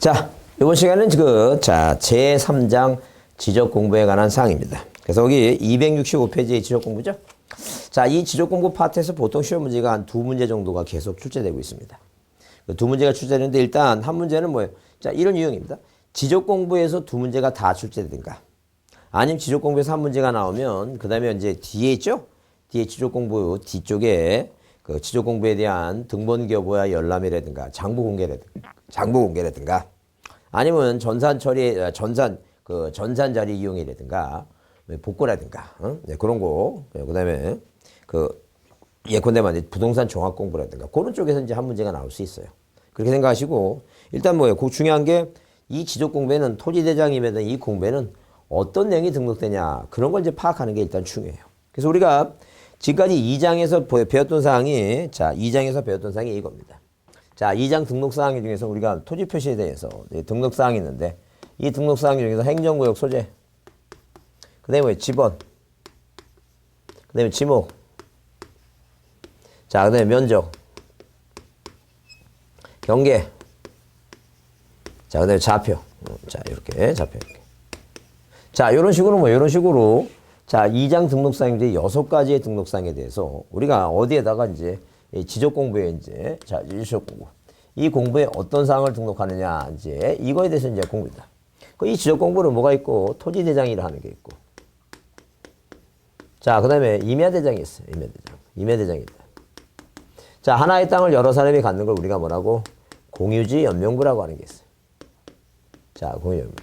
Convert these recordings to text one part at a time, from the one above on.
자, 이번 시간은 제3장 지적 공부에 관한 사항입니다. 그래서 여기 265페이지의 지적 공부죠. 자, 이 지적 공부 파트에서 보통 시험 문제가 한 두 문제 정도가 계속 출제되고 있습니다. 두 문제가 출제되는데 일단 한 문제는 뭐예요? 자, 이런 유형입니다. 지적 공부에서 두 문제가 다 출제되든가 아니면 지적 공부에서 한 문제가 나오면 그 다음에 이제 뒤에 있죠? 뒤에 지적 공부 뒤쪽에 그 지적 공부에 대한 등본 교보와 열람이라든가 장부 공개라든가 아니면 전산 자리 이용이라든가 복구라든가 네, 그런 거 그다음에 예컨대 부동산 종합 공부라든가 그런 쪽에서 이제 한 문제가 나올 수 있어요. 그렇게 생각하시고 일단 뭐예요? 그 중요한 게 이 지적 공부에는 토지대장이면 이 공부에는 어떤 내용이 등록되냐 그런 걸 이제 파악하는 게 일단 중요해요. 그래서 우리가 지금까지 2장에서 배웠던 사항이 2장에서 배웠던 사항이 이겁니다. 자, 2장 등록사항 중에서 우리가 토지 표시에 대해서 등록사항이 있는데 이 등록사항 중에서 행정구역 소재, 그 다음에 지번, 그 다음에 지목, 자, 그 다음에 면적, 경계, 자, 그 다음에 좌표. 자, 이렇게 좌표. 이렇게. 자, 이런 식으로 자, 2장 등록사항인데 6가지의 등록사항에 대해서 우리가 어디에다가 이제 지적 공부에 이제 지적 공부. 이 공부에 어떤 사항을 등록하느냐 이제 이거에 대해서 이제 공부입니다. 이 지적 공부는 뭐가 있고 토지대장이라 하는 게 있고. 자, 그다음에 임야대장이 있어요. 임야대장이 있다. 자, 하나의 땅을 여러 사람이 갖는 걸 우리가 뭐라고 공유지 연명부라고 하는 게 있어요. 자, 공유 연명.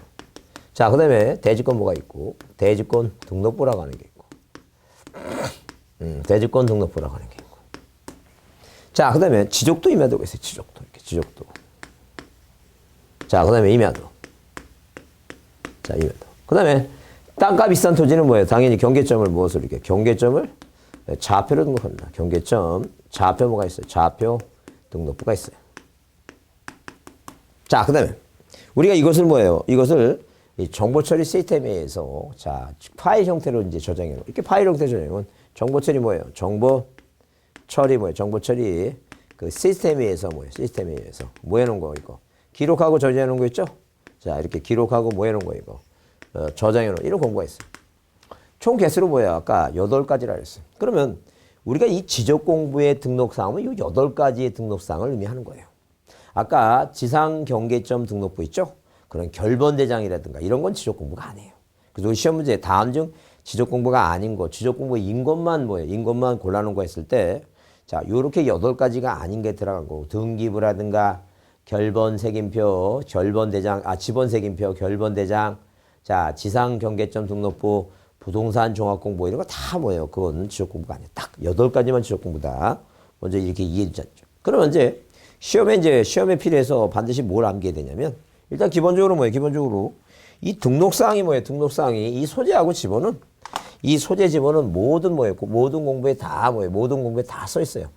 자, 그 다음에 대지권 뭐가 있고, 대지권 등록부라고 하는 게 있고, 대지권 등록부라고 하는 게 있고. 자, 그 다음에 지적도 임야도가 있어요. 지적도. 이렇게 지적도. 자, 그 다음에 임야도. 자, 임야도. 그 다음에 땅값 비싼 토지는 뭐예요? 당연히 경계점을 무엇으로 이렇게? 경계점을 좌표로 등록합니다. 경계점, 좌표 뭐가 있어요? 좌표 등록부가 있어요. 자, 그 다음에 우리가 이것을 뭐예요? 이것을 이 정보 처리 시스템에 의해서 자, 파일 형태로 이제 저장해 놓은 이렇게 파일 형태 저장하면 정보 처리 뭐예요? 정보 처리 그 시스템에 의해서 뭐예요? 시스템에 의해서 뭐 해 놓은 거 이거. 기록하고 저장해 놓은 거 있죠? 자, 이렇게 기록하고 뭐 해 놓은 거 이거. 저장해 놓은 이런 공부가 있어요. 총 개수로 뭐예요? 아까 8가지라 그랬어요. 그러면 우리가 이 지적 공부의 등록 사항은 이 8가지의 등록 사항을 의미하는 거예요. 아까 지상 경계점 등록부 있죠? 그런 결번대장이라든가 이런 건 지적 공부가 아니에요. 그래서 시험 문제 다음 중 지적 공부가 아닌 거, 지적 공부인 것만 뭐예요? 인 것만 골라놓은 거 했을 때, 자, 요렇게 8가지가 아닌 게 들어간 거고, 등기부라든가 결번 색임표, 지번 색임표, 결번대장, 자, 지상 경계점 등록부, 부동산 종합 공부 이런 거 다 뭐예요? 그건 지적 공부가 아니에요. 딱 8가지만 지적 공부다. 먼저 이렇게 이해해 주셨죠. 그러면 이제 시험에 필요해서 반드시 뭘 암기해야 되냐면 일단 기본적으로 뭐예요? 기본적으로 이 등록사항이 뭐예요? 등록사항이 이 소재하고 지번은 이 소재 지번은 모든 공부에 다 뭐예요? 모든 공부에 다 써 있어요.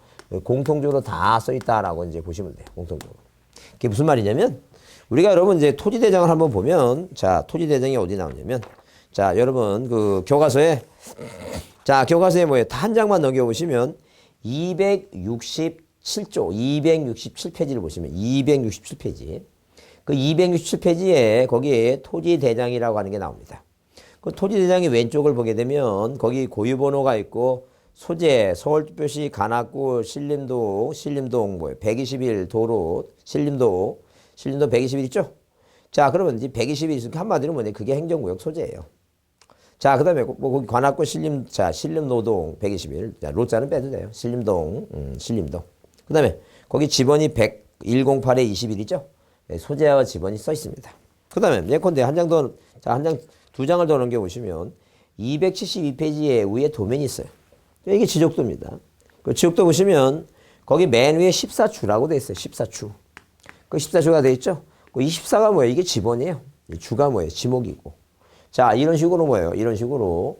공통적으로 다 써 있다라고 이제 보시면 돼요. 공통적으로. 그게 무슨 말이냐면 우리가 여러분 이제 토지대장을 한번 보면 자, 토지대장이 어디 나오냐면 자, 여러분 그 교과서에 뭐예요? 다 한 장만 넘겨 보시면 267페이지를 보시면 267페이지. 그 267페이지에 거기에 토지대장이라고 하는 게 나옵니다. 그 토지대장의 왼쪽을 보게 되면 거기 고유번호가 있고 소재, 서울특별시 관악구 신림동 121 도로 신림도 121 있죠? 자, 그러면 이제 121 있으니까 한마디로 뭐냐? 그게 행정구역 소재예요. 자, 그 다음에 거기 관악구 신림노동 121. 자, 로자는 빼도 돼요. 신림동. 그 다음에 거기 지번이 108에 21이죠? 소재와 지번이 써 있습니다. 그 다음에 예컨대 두 장을 더 넘겨보시면 272페이지에 위에 도면이 있어요. 이게 지적도입니다. 그 지적도 보시면 거기 맨 위에 14주라고 되어 있어요. 14주. 그 14주가 되어 있죠? 그 24가 뭐예요? 이게 지번이에요. 주가 뭐예요? 지목이고. 자, 이런 식으로 뭐예요? 이런 식으로.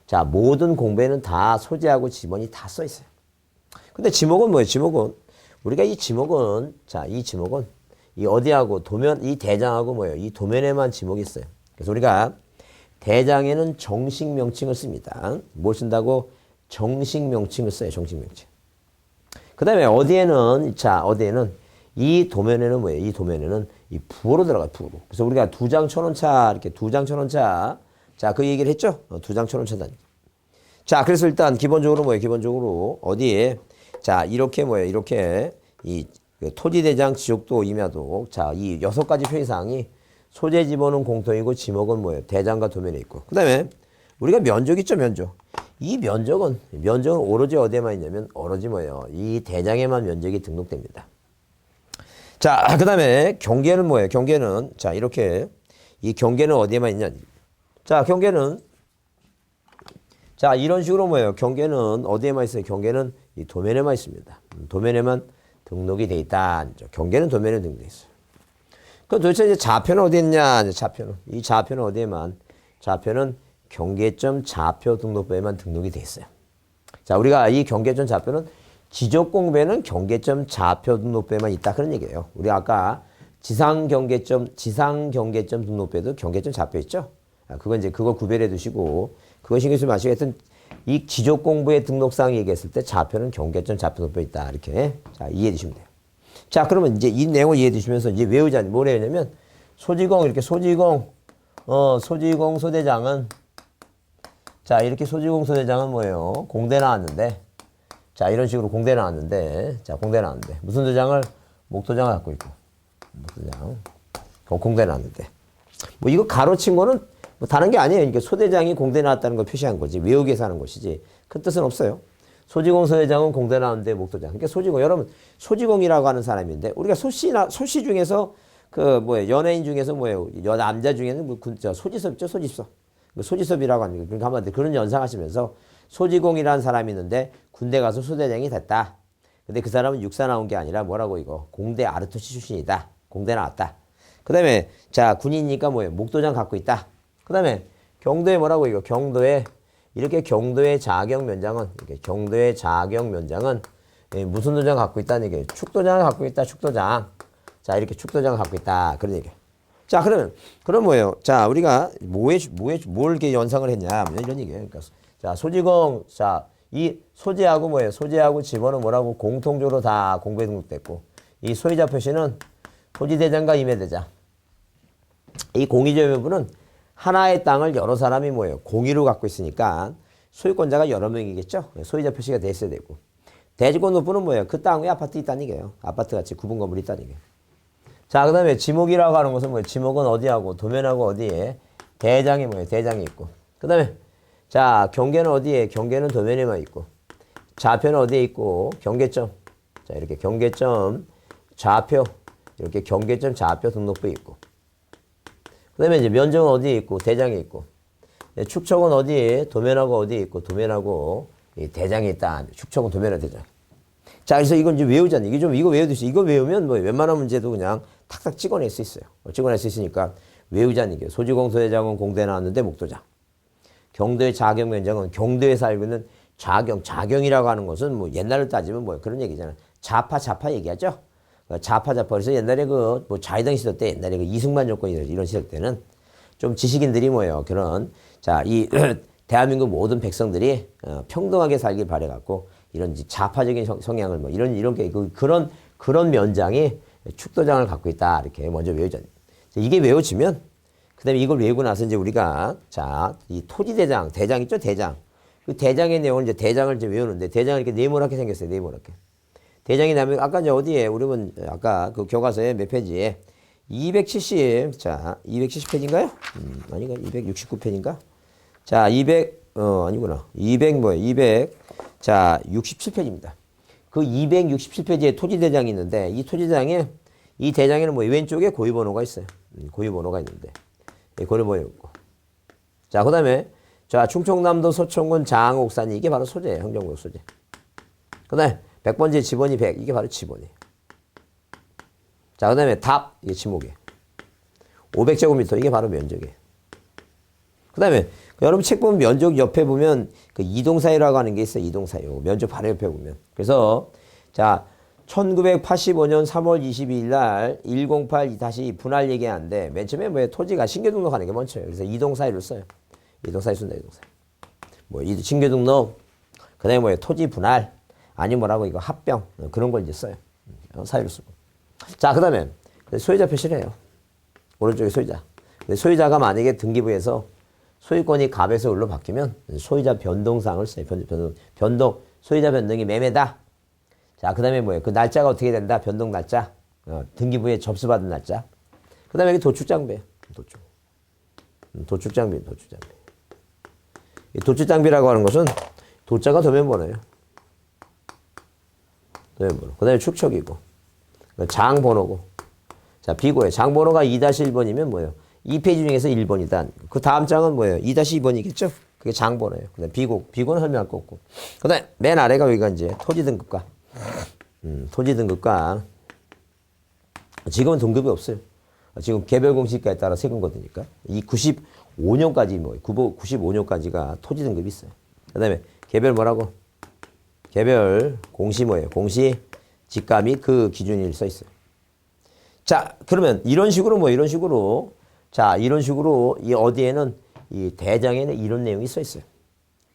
자, 모든 공부에는 다 소재하고 지번이 다 써 있어요. 근데 지목은 뭐예요? 우리가 이 지목은 이 어디하고 이 대장하고 뭐예요? 이 도면에만 지목이 있어요. 그래서 우리가 대장에는 정식 명칭을 씁니다. 뭘 쓴다고? 정식 명칭을 써요. 정식 명칭. 그 다음에 어디에는 이 도면에는 뭐예요? 이 도면에는 이 부호로 들어가요, 부호로. 그래서 우리가 2장 1,000원차, 이렇게 2장 1,000원차. 자, 그 얘기를 했죠? 2장 1,000원차다. 자, 그래서 일단 기본적으로 뭐예요? 기본적으로 어디에? 자, 이렇게 뭐예요? 이렇게 이 토지대장, 지적도, 임야도. 자, 이 6가지 표시사항이 소재 지번은 공통이고 지목은 뭐예요? 대장과 도면에 있고. 그 다음에 우리가 면적 있죠, 면적. 이 면적은 오로지 어디에만 있냐면 오로지 뭐예요? 이 대장에만 면적이 등록됩니다. 자, 그 다음에 경계는 뭐예요? 경계는 자, 이렇게 이 경계는 어디에만 있냐? 자, 경계는 자, 이런 식으로 뭐예요? 경계는 어디에만 있어요? 경계는 이 도면에만 있습니다. 도면에만 등록이 돼 있다. 경계는 도면에 등록돼 있어요. 그럼 도대체 이제 좌표는 어디 있냐? 좌표는. 이 좌표는 어디에만? 좌표는 경계점 좌표 등록부에만 등록이 돼 있어요. 자, 우리가 이 경계점 좌표는 지적 공부에는 경계점 좌표 등록부에만 있다. 그런 얘기예요. 우리 아까 지상 경계점 등록부에도 경계점 좌표 있죠? 그건 이제 그거 구별해 두시고, 그거 신경 쓰지 마시고, 하여튼 이 지적 공부의 등록상 얘기했을 때 좌표는 경계점 좌표 등록부에 있다. 이렇게. 자, 이해해 주시면 돼요. 자, 그러면 이제 이 내용을 이해해 주시면서 이제 외우자니 뭘 해야 되냐면 소지공, 이렇게 소지공 소대장은 자, 이렇게 소지공 소대장은 뭐예요? 공대 나왔는데 자, 이런 식으로 공대 나왔는데 자, 공대 나왔는데 무슨 도장을? 목도장을 갖고 있고 목도장 공대 나왔는데 뭐 이거 가로친 거는 뭐 다른 게 아니에요. 그러니까 소대장이 공대 나왔다는 걸 표시한 거지. 외우기 위해서 하는 것이지. 큰 뜻은 없어요. 소지공 소대장은 공대 나왔는데 목도장. 그러니까 소지공, 여러분 소지공이라고 하는 사람인데 우리가 소씨 중에서 그 뭐예요? 연예인 중에서 뭐예요? 남자 중에는 뭐 소지섭 있죠, 소지섭. 소지섭이라고 하는 거. 그러니까 한마디로 그런 연상하시면서 소지공이라는 사람이 있는데 군대 가서 소대장이 됐다. 근데 그 사람은 육사 나온 게 아니라 뭐라고 이거? 공대 아르토시 출신이다. 공대 나왔다. 그 다음에 자, 군인이니까 뭐예요? 목도장 갖고 있다. 그 다음에 경도에 뭐라고 이거? 경도에 이렇게 경도의 자격 면장은 이렇게 경도의 자격 면장은 무슨 도장 갖고 있다는 얘기예요. 축도장을 갖고 있다. 축도장. 자, 이렇게 축도장을 갖고 있다. 그런 얘기예요. 자, 그럼 뭐예요? 자, 우리가 뭘 이렇게 연상을 했냐? 이런 얘기예요. 그러니까 자, 소지공, 자, 이 소재하고 뭐예요? 소재하고 지번은 뭐라고? 공통적으로 다 공부에 등록됐고, 이 소유자 표시는 토지대장과 임야대장. 이 공유점유부는 하나의 땅을 여러 사람이 뭐예요? 공유로 갖고 있으니까 소유권자가 여러 명이겠죠? 소유자 표시가 돼 있어야 되고. 대지권노부는 뭐예요? 그 땅 위에 아파트 있다는 얘기예요. 아파트 같이 구분 건물이 있다는 얘기예요. 자, 그 다음에 지목이라고 하는 것은 뭐예요? 지목은 어디하고 도면하고 어디에? 대장이 뭐예요? 대장이 있고. 그 다음에 자, 경계는 어디에? 경계는 도면에만 있고. 좌표는 어디에 있고? 경계점. 자, 이렇게 경계점 좌표. 이렇게 경계점 좌표 등록부에 있고. 그 다음에 이제 면적은 어디에 있고? 대장에 있고. 축척은 어디에? 도면하고 어디에 있고? 도면하고 대장에 있다. 축척은 도면하고 대장. 자, 그래서 이건 이제 외우자니. 이거 외워두시. 이거 외우면 뭐 웬만한 문제도 그냥 탁탁 찍어낼 수 있어요. 찍어낼 수 있으니까 외우자니. 소지공 소대장은 공대 나왔는데 목도장. 경도의 자격 면장은 경도에서 알고 있는 자경이라고 하는 것은 뭐 옛날로 따지면 뭐 그런 얘기잖아요. 좌파 얘기하죠. 좌파. 그래서 옛날에 그 뭐 자유당 시대 때 옛날에 그 이승만 정권 이런 시대 때는 좀 지식인들이 뭐예요. 그런 자, 이 대한민국 모든 백성들이 평등하게 살길 바래갖고 이런 좌파적인 성향을 뭐 이런 게 그런 면장이 축도장을 갖고 있다. 이렇게 먼저 외우자. 이게 외워지면 그다음에 이걸 외우고 나서 이제 우리가 자, 이 토지대장, 대장 있죠, 대장. 그 대장의 내용을 이제 대장을 이제 외우는데 대장은 이렇게 네모나게 생겼어요, 네모나게. 대장이 나면 아까 이제 어디에 우리는 아까 그 교과서에 몇 페이지에 270, 자, 270페이지인가요? 아닌가? 269페이지인가? 자, 아니구나. 67페이지입니다. 그 267페이지에 토지대장이 있는데 이 토지대장에 이 대장에는 뭐 왼쪽에 고유번호가 있어요. 고유번호가 있는데. 고유번호 있고. 자, 그 다음에 자, 충청남도 서천군 장옥산이 이게 바로 소재예요. 행정구역 소재. 그 다음에 100번째 지번이 100. 이게 바로 지번이에요. 자, 그 다음에 답. 이게 지목이에요. 500제곱미터. 이게 바로 면적이에요. 그 다음에 여러분 책 보면 면적 옆에 보면 그 이동사유라고 하는 게 있어요. 이동사유. 면적 바로 옆에 보면. 그래서 자, 1985년 3월 22일 날 108 다시 분할 얘기하는데 맨 처음에 뭐 토지가 신규 등록하는 게 먼저예요. 그래서 이동사유를 써요. 이동사유 쓴다, 이동사유. 뭐 신규 등록, 그다음에 뭐 토지 분할, 아니 뭐라고 이거 합병 그런 걸 이제 써요. 사유를 쓰고. 자, 그 다음에 소유자 표시를 해요. 오른쪽에 소유자. 소유자가 만약에 등기부에서 소유권이 갑에서 을로 바뀌면 소유자 변동사항을 써요. 변동, 소유자 변동이 매매다. 자, 그 다음에 뭐예요? 그 날짜가 어떻게 된다? 변동 날짜. 등기부에 접수받은 날짜. 그 다음에 여기 도축장비예요. 도축장비. 이 도축장비라고 하는 것은 도자가 도면번호예요. 도면번호. 그 다음에 축척이고. 장번호고. 자, 비고예요. 장번호가 2-1번이면 뭐예요? 2페이지 중에서 1번이다. 그 다음 장은 뭐예요? 2-2번이겠죠? 그게 장번호예요. 그 다음에 비고는 설명할 거 없고. 그 다음에 맨 아래가 여기가 이제 토지 등급과. 토지 등급과. 지금은 등급이 없어요. 지금 개별 공시가에 따라 세금 거드니까. 이 95년까지 95년까지가 토지 등급이 있어요. 그 다음에 개별 뭐라고? 개별 공시 뭐예요? 공시 지가 및 그 기준이 써 있어요. 자, 그러면 이런 식으로 이 어디에는 이 대장에는 이런 내용이 써 있어요.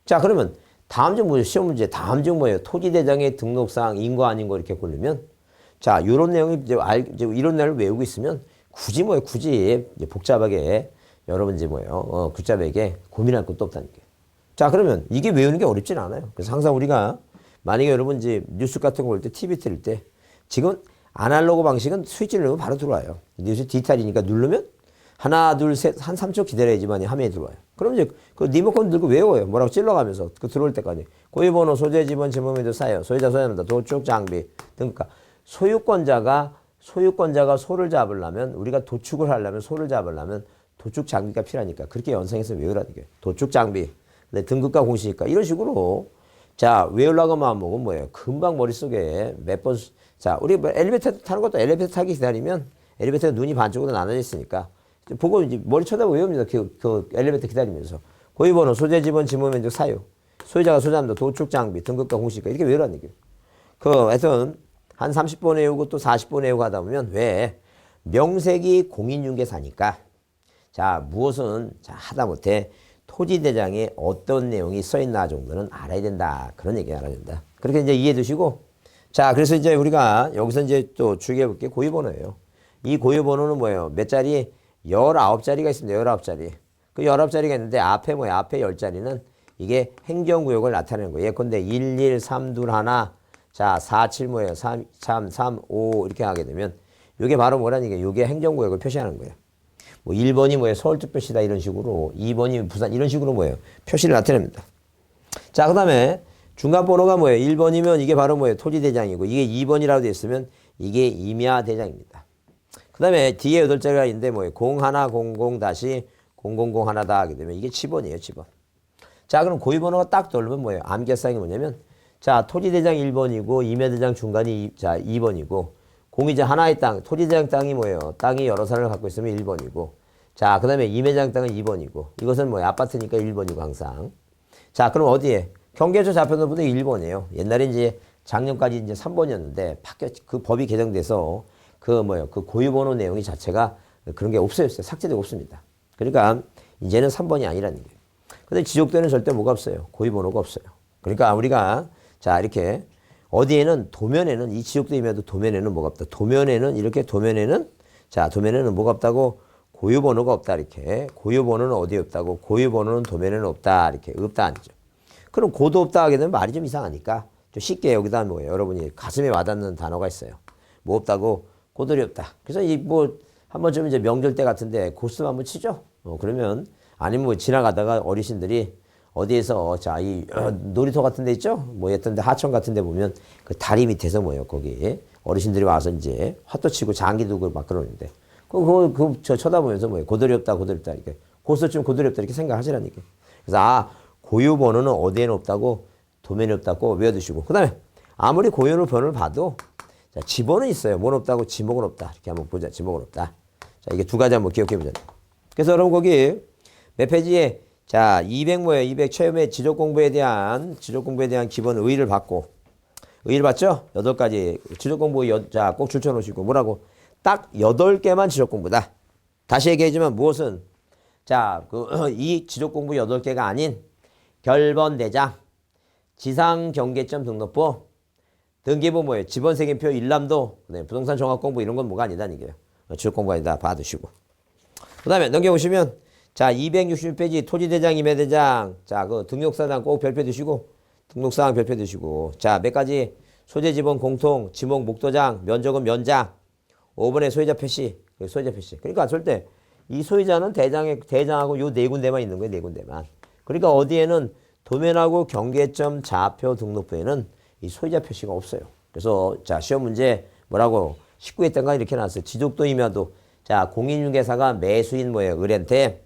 자, 그러면 다음 중 뭐예요? 시험 문제 다음 중 뭐예요? 토지 대장의 등록사항 인거 아닌 거 이렇게 고르면 자, 이런 내용이 이제 이런 내용을 외우고 있으면 굳이 복잡하게 여러분 복잡하게 고민할 것도 없다니까요. 자, 그러면 이게 외우는 게 어렵진 않아요. 그래서 항상 우리가 만약에 여러분 이제 뉴스 같은 거 볼 때 TV 틀 때 지금 아날로그 방식은 스위치를 누르면 바로 들어와요. 뉴스 디지털이니까 누르면 하나, 둘, 셋, 한 3초 기다려야지만 화면이 들어와요. 그럼 이제 그 리모컨 들고 외워요. 뭐라고 찔러가면서 그 들어올 때까지. 고유번호, 소재, 지번, 지문명도 사요. 소유자, 소유자입니다. 도축, 장비 등급과. 소유권자가 소를 잡으려면 우리가 도축을 하려면 소를 잡으려면 도축 장비가 필요하니까 그렇게 연상해서 외우라는 거예요. 도축 장비, 등급과 공시니까 이런 식으로 자 외우려고 마음먹으면 뭐예요? 금방 머릿속에 몇 번 자 우리 엘리베이터 타는 것도 엘리베이터 타기 기다리면 엘리베이터가 눈이 반쪽으로 나눠져 있으니까 보고 이제 머리 쳐다보고 외웁니다. 그 엘리베이터 기다리면서 고유번호, 소재, 지번, 지문, 면적, 사유, 소유자가 소유자입니다. 도축 장비, 등급과 공시니까 이렇게 외우라는 얘기예요. 하여튼 한 30번 외우고 또 40번 외우고 하다 보면 왜 명색이 공인중개사니까 자 무엇은 자 하다못해 토지대장에 어떤 내용이 써있나 정도는 알아야 된다. 그런 얘기 알아야 된다. 그렇게 이제 이해해 두시고 자 그래서 이제 우리가 여기서 이제 또 주의해 볼 게 고유번호예요. 이 고유번호는 뭐예요? 몇 자리? 19자리가 있습니다. 19자리. 그 19자리가 있는데 앞에 뭐예요? 앞에 10자리는 이게 행정구역을 나타내는 거예요. 예컨대 1, 1, 3, 2, 1 자, 4, 7 뭐예요? 3, 3, 5 이렇게 하게 되면 이게 바로 뭐라는 게 이게 행정구역을 표시하는 거예요. 뭐 1번이 뭐예요? 서울특별시다 이런 식으로 2번이 부산 이런 식으로 뭐예요? 표시를 나타냅니다. 자, 그다음에 중간 번호가 뭐예요? 1번이면 이게 바로 뭐예요? 토지대장이고 이게 2번이라고 되어 있으면 이게 임야대장입니다. 그다음에 뒤에 8자리가 있는데 뭐예요? 0100-000 하나다 하게 되면 이게 지번이에요, 지번. 자, 그럼 고유번호가 딱 떠오르면 뭐예요? 암기사항이 뭐냐면 자, 토지대장 1번이고 임야대장 중간이 2번이고 공이자 하나의 땅, 토지대장 땅이 뭐예요? 땅이 여러 산을 갖고 있으면 1번이고 자, 그 다음에 임야대장 땅은 2번이고 이것은 뭐예요? 아파트니까 1번이고 항상 자, 그럼 어디에? 경계에서 잡혀놓은 분이 1번이에요. 옛날에 이제 작년까지 이제 3번이었는데 그 법이 개정돼서 그 고유번호 내용이 자체가 그런 게 없어졌어요. 삭제되고 없습니다. 그러니까 이제는 3번이 아니라는 거예요. 근데 지적대는 절대 뭐가 없어요? 고유번호가 없어요. 그러니까 우리가 자, 이렇게 어디에는 도면에는 이 지역도 임야도 도면에는 뭐가 없다. 도면에는 뭐가 없다고? 고유번호가 없다. 이렇게. 고유번호는 어디에 없다고? 고유번호는 도면에는 없다. 이렇게. 없다 아니죠. 그럼 고도 없다 하게 되면 말이 좀 이상하니까 좀 쉽게 여기다 뭐예요? 여러분이 가슴에 와닿는 단어가 있어요. 뭐 없다고? 고돌이 없다. 그래서 한 번쯤 이제 명절 때 같은데 고스톱 한번 치죠? 그러면 아니면 지나가다가 어르신들이 어디에서 이 놀이터 같은 데 있죠? 했던데 하천 같은 데 보면 그 다리 밑에서 거기 어르신들이 와서 이제 화도 치고 장기 두고 막 그러는데 저 쳐다보면서 고돌이 없다 이렇게 고스톱 고돌이 없다 이렇게 생각하시라니까. 그래서 고유번호는 어디에는 없다고 도면에 없다고 외워두시고 그다음에 아무리 고유번호를 봐도 자, 지번은 있어요. 뭔 없다고 지목은 없다. 이렇게 한번 보자. 지목은 없다. 자, 이게 두 가지 한번 기억해 보자. 그래서 여러분 거기 몇 페이지에 자, 200 처음에 지적 공부에 대한 기본 의의를 받고 의의를 받죠? 8가지 지적 공부 자, 꼭 줄쳐 놓으시고 뭐라고? 딱 8개만 지적 공부다. 다시 얘기하지만 무엇은 자, 이 지적 공부 8개가 아닌 결번 대장, 지상 경계점 등록부, 등기부 뭐예요? 지번 세금표 일람도, 네, 부동산 종합 공부 이런 건 뭐가 아니다 이게요. 주요 공부 아니다 봐두시고. 그다음에 넘겨보시면 자 266페이지 토지대장 임야대장 자 그 등록사항 꼭 별표 두시고 등록사항 별표 두시고 자 몇 가지 소재 지번 공통 지목 목도장 면적은 면장 5번에 소유자 표시 소유자 표시 그러니까 절대 이 소유자는 대장하고 요 네 군데만 있는 거예요. 네 군데만. 그러니까 어디에는 도면하고 경계점 좌표 등록부에는 이 소유자 표시가 없어요. 그래서 자 시험 문제 뭐라고 19회 때인가 이렇게 나왔어요. 지적도 임야도 자 공인중개사가 매수인 뭐예요? 을한테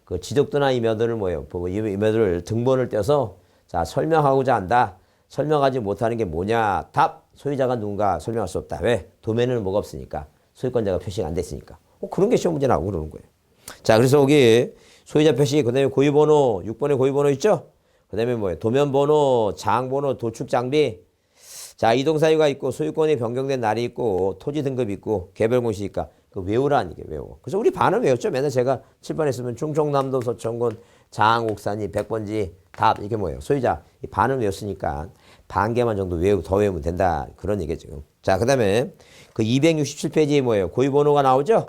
그 지적도나 임야도를 뭐예요? 임야도를 등본을 떼서 자 설명하고자 한다. 설명하지 못하는 게 뭐냐? 답 소유자가 누군가 설명할 수 없다. 왜? 도면에는 뭐가 없으니까 소유권자가 표시가 안 됐으니까. 그런 게 시험 문제 나오고 그러는 거예요. 자 그래서 여기 소유자 표시 그다음에 고유번호 6번에 고유번호 있죠? 그다음에 뭐예요? 도면번호, 장번호, 도축장비. 자 이동사유가 있고 소유권이 변경된 날이 있고 토지 등급이 있고 개별공시니까 그 외우라는 게 외워. 그래서 우리 반은 외웠죠. 맨날 제가 7번 했으면 충청남도 서천군 장옥산이 100번지 답 이게 뭐예요? 소유자 이 반은 외웠으니까 반 개만 정도 더 외우면 된다. 그런 얘기죠. 지금. 자 그다음에 그 267페이지에 뭐예요? 고유번호가 나오죠?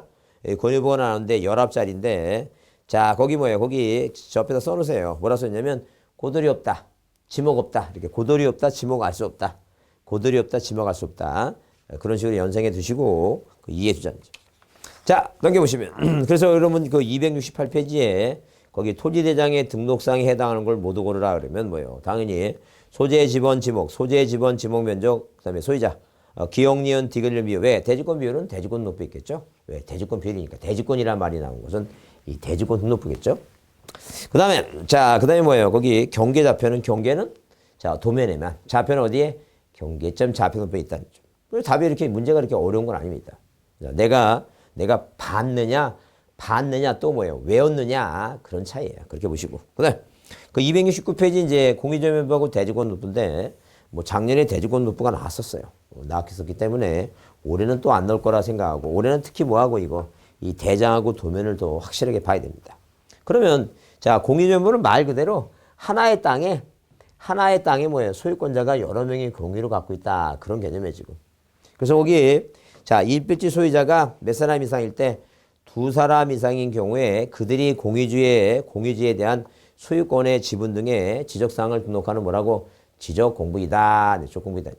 고유번호가 나오는데 19자리인데 자 거기 뭐예요? 거기 옆에다 써놓으세요. 뭐라 써있냐면 고돌이 없다. 지목 없다. 이렇게 고돌이 없다. 지목 알 수 없다. 고돌이 없다. 지목 알 수 없다. 그런 식으로 연상해 두시고 그 이해 주자인지. 자 넘겨보시면 그래서 여러분 그 268페이지에 거기 토지대장의 등록상에 해당하는 걸 모두 고르라 그러면 뭐예요? 당연히 소재 지번 지목, 소재 지번 지목 면적, 그다음에 소유자, 기역 니은 디귿을 비율. 왜? 대지권 비율은 대지권 등록부 있겠죠? 왜? 대지권 비율이니까 대지권이란 말이 나온 것은 이 대지권 등록부겠죠? 그다음에 뭐예요? 거기 경계 좌표는 경계는 자 도면에만 좌표는 어디에? 경계점 좌표 등록부에 있다는 점. 그래서 답이 이렇게 문제가 이렇게 어려운 건 아닙니다. 자, 내가 봤느냐 또 뭐예요? 외웠느냐 그런 차이예요. 그렇게 보시고. 그다음 그 269페이지 이제 공유점유법하고 대지권 등록부인데 뭐 작년에 대지권 등록부가 나왔었어요. 나왔었기 때문에 올해는 또 안 나올 거라 생각하고 올해는 특히 뭐하고 이거 이 대장하고 도면을 더 확실하게 봐야 됩니다. 그러면 자 공유점유법은 말 그대로 하나의 땅에 뭐예요? 소유권자가 여러 명이 공유로 갖고 있다. 그런 개념이에요 지금. 그래서 거기 자 1필지 소유자가 몇 사람 이상일 때 2사람 이상인 경우에 그들이 공유지에 대한 소유권의 지분 등의 지적사항을 등록하는 뭐라고? 지적공부이다. 네, 지적공부이다.